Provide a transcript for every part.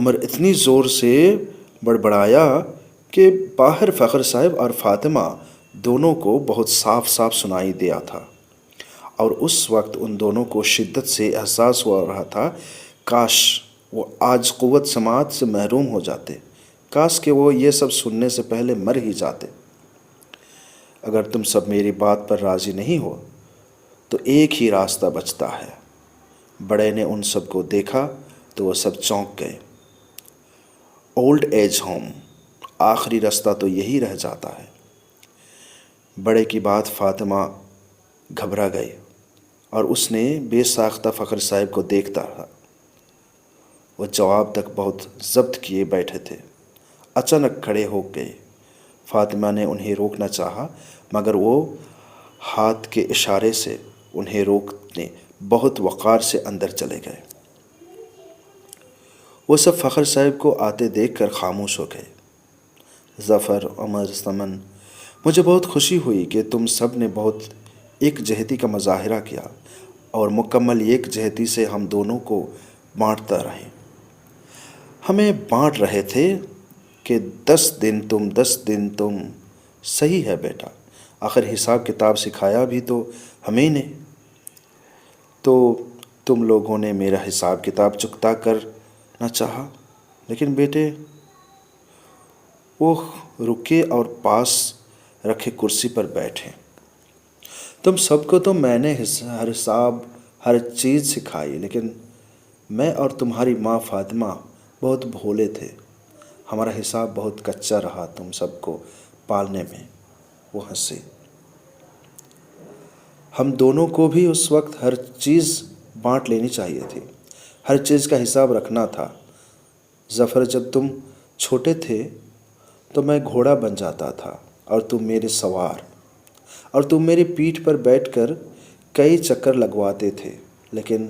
عمر اتنی زور سے بڑبڑایا کہ باہر فخر صاحب اور فاطمہ دونوں کو بہت صاف صاف سنائی دیا تھا، اور اس وقت ان دونوں کو شدت سے احساس ہو رہا تھا کاش وہ آج قوت سماعت سے محروم ہو جاتے، کاش کہ وہ یہ سب سننے سے پہلے مر ہی جاتے۔ اگر تم سب میری بات پر راضی نہیں ہو تو ایک ہی راستہ بچتا ہے۔ بڑے نے ان سب کو دیکھا تو وہ سب چونک گئے۔ اولڈ ایج ہوم، آخری راستہ تو یہی رہ جاتا ہے۔ بڑے کی بات فاطمہ گھبرا گئی اور اس نے بے ساختہ فخر صاحب کو دیکھتا رہا۔ وہ جواب تک بہت ضبط کیے بیٹھے تھے، اچانک کھڑے ہو گئے۔ فاطمہ نے انہیں روکنا چاہا مگر وہ ہاتھ کے اشارے سے انہیں روکنے بہت وقار سے اندر چلے گئے۔ وہ سب فخر صاحب کو آتے دیکھ کر خاموش ہو گئے۔ ظفر، عمر، سمن، مجھے بہت خوشی ہوئی کہ تم سب نے بہت ایک جہتی کا مظاہرہ کیا اور مکمل ایک جہتی سے ہم دونوں کو بانٹتا رہے۔ ہمیں بانٹ رہے تھے کہ 10 دن تم 10 دن تم۔ صحیح ہے بیٹا، آخر حساب کتاب سکھایا بھی تو ہمیں نے، تو تم لوگوں نے میرا حساب کتاب چکتا کرنا چاہا، لیکن بیٹے۔ وہ رکے اور پاس رکھے کرسی پر بیٹھے۔ تم سب کو تو میں نے ہر حساب ہر چیز سکھائی، لیکن میں اور تمہاری ماں فاطمہ بہت بھولے تھے، ہمارا حساب بہت کچا رہا تم سب کو پالنے میں۔ وہ ہنسے۔ ہم دونوں کو بھی اس وقت ہر چیز بانٹ لینی چاہیے تھی، ہر چیز کا حساب رکھنا تھا۔ ظفر، جب تم چھوٹے تھے تو میں گھوڑا بن جاتا تھا اور تم میرے سوار، اور تم میری پیٹھ پر بیٹھ کر کئی چکر لگواتے تھے، لیکن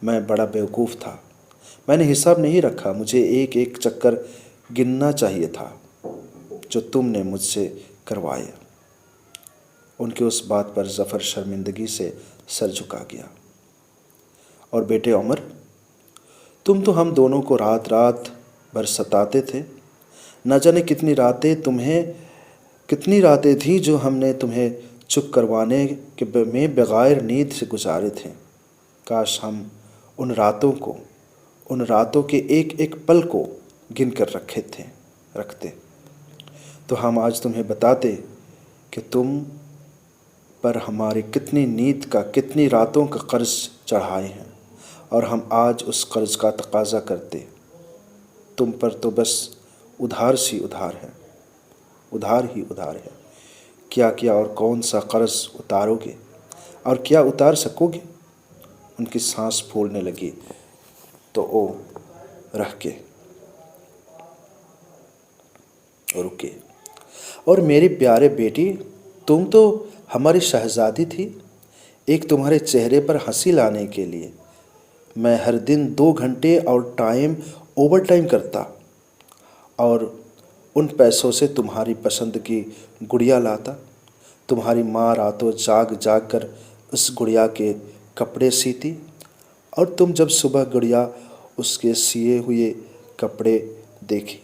میں بڑا بیوقوف تھا، میں نے حساب نہیں رکھا، مجھے ایک ایک چکر گننا چاہیے تھا جو تم نے مجھ سے کروائے۔ ان کی اس بات پر ظفر شرمندگی سے سر جھکا گیا۔ اور بیٹے عمر، تم تو ہم دونوں کو رات رات بھر ستاتے تھے، نہ جانے کتنی راتیں تھیں جو ہم نے تمہیں چپ کروانے میں بغیر نیند سے گزارے تھے۔ کاش ہم ان راتوں کے ایک ایک پل کو گن کر رکھتے تو ہم آج تمہیں بتاتے کہ تم پر ہماری کتنی نیند کا، کتنی راتوں کا قرض چڑھائے ہیں، اور ہم آج اس قرض کا تقاضا کرتے۔ تم پر تو بس ادھار ہی ادھار ہے۔ کیا اور کون سا قرض اتارو گے اور کیا اتار سکو گے؟ ان کی سانس پھولنے لگی تو وہ رکے۔ اور میری پیارے بیٹی، تم تو ہماری شہزادی تھی۔ ایک تمہارے چہرے پر ہنسی لانے کے لیے میں ہر دن 2 گھنٹے اور اوور ٹائم کرتا، اور ان پیسوں سے تمہاری پسند کی گڑیا لاتا۔ تمہاری ماں راتوں جاگ کر اس گڑیا کے کپڑے سیتی، اور تم جب صبح گڑیا اس کے سیے ہوئے کپڑے دیکھی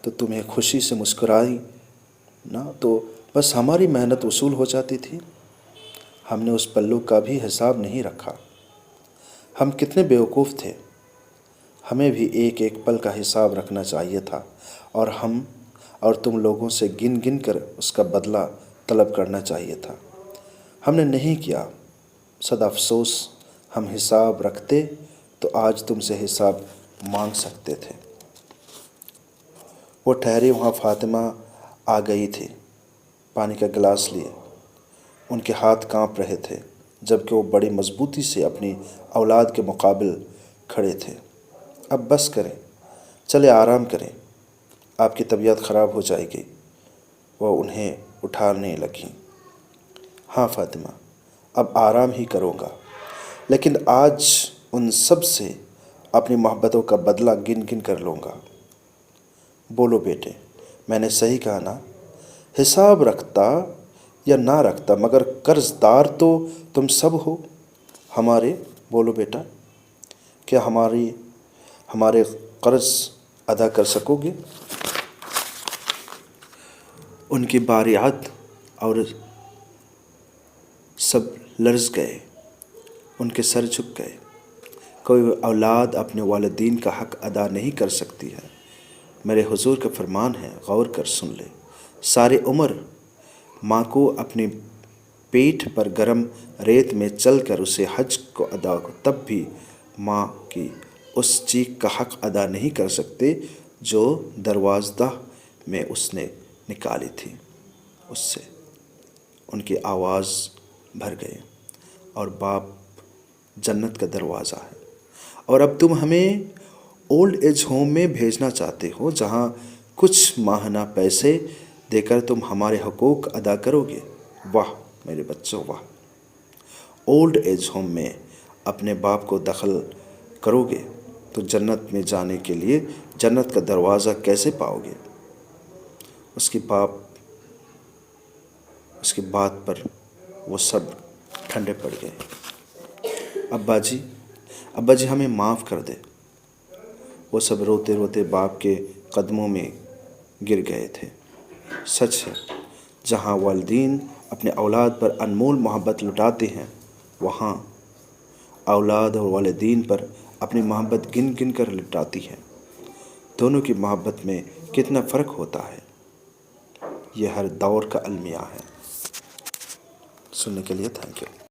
تو تمہیں خوشی سے مسکرائی نا، تو بس ہماری محنت وصول ہو جاتی تھی۔ ہم نے اس پلو کا بھی حساب نہیں رکھا۔ ہم کتنے بیوقوف تھے، ہمیں بھی ایک ایک پل کا حساب رکھنا چاہیے تھا، اور تم لوگوں سے گن کر اس کا بدلہ طلب کرنا چاہیے تھا۔ ہم نے نہیں کیا۔ صد افسوس، ہم حساب رکھتے تو آج تم سے حساب مانگ سکتے تھے۔ وہ ٹھہرے، وہاں فاطمہ آ گئی تھی پانی کا گلاس لیے۔ ان کے ہاتھ کانپ رہے تھے جبکہ وہ بڑی مضبوطی سے اپنی اولاد کے مقابل کھڑے تھے۔ اب بس کریں، چلے آرام کریں، آپ کی طبیعت خراب ہو جائے گی۔ وہ انہیں اٹھانے لگیں۔ ہاں فاطمہ، اب آرام ہی کروں گا، لیکن آج ان سب سے اپنی محبتوں کا بدلہ گن کر لوں گا۔ بولو بیٹے، میں نے صحیح کہا نا؟ حساب رکھتا یا نہ رکھتا، مگر قرض دار تو تم سب ہو ہمارے۔ بولو بیٹا، کیا ہمارے قرض ادا کر سکو گے؟ ان کی باریات اور سب لرز گئے، ان کے سر جھک گئے۔ کوئی اولاد اپنے والدین کا حق ادا نہیں کر سکتی ہے۔ میرے حضور کا فرمان ہے، غور کر سن لے۔ ساری عمر ماں کو اپنی پیٹھ پر گرم ریت میں چل کر اسے حج کو ادا تب بھی ماں کی اس چیخ کا حق ادا نہیں کر سکتے جو دروازہ میں اس نے نکالی تھی۔ اس سے ان کی آواز بھر گئے، اور باپ جنت کا دروازہ ہے۔ اور اب تم ہمیں اولڈ ایج ہوم میں بھیجنا چاہتے ہو، جہاں کچھ ماہانہ پیسے دے کر تم ہمارے حقوق ادا کرو گے۔ واہ میرے بچوں، واہ! اولڈ ایج ہوم میں اپنے باپ کو دخل کرو گے تو جنت میں جانے کے لیے جنت کا دروازہ کیسے پاؤ گے؟ اس کی بات پر وہ سب ٹھنڈے پڑ گئے۔ ابا جی ہمیں معاف کر دے۔ وہ سب روتے روتے باپ کے قدموں میں گر گئے تھے۔ سچ ہے، جہاں والدین اپنے اولاد پر انمول محبت لٹاتے ہیں، وہاں اولاد اور والدین پر اپنی محبت گن گن کر لٹاتی ہے۔ دونوں کی محبت میں کتنا فرق ہوتا ہے، یہ ہر دور کا المیہ ہے۔ سننے کے لیے تھینک یو۔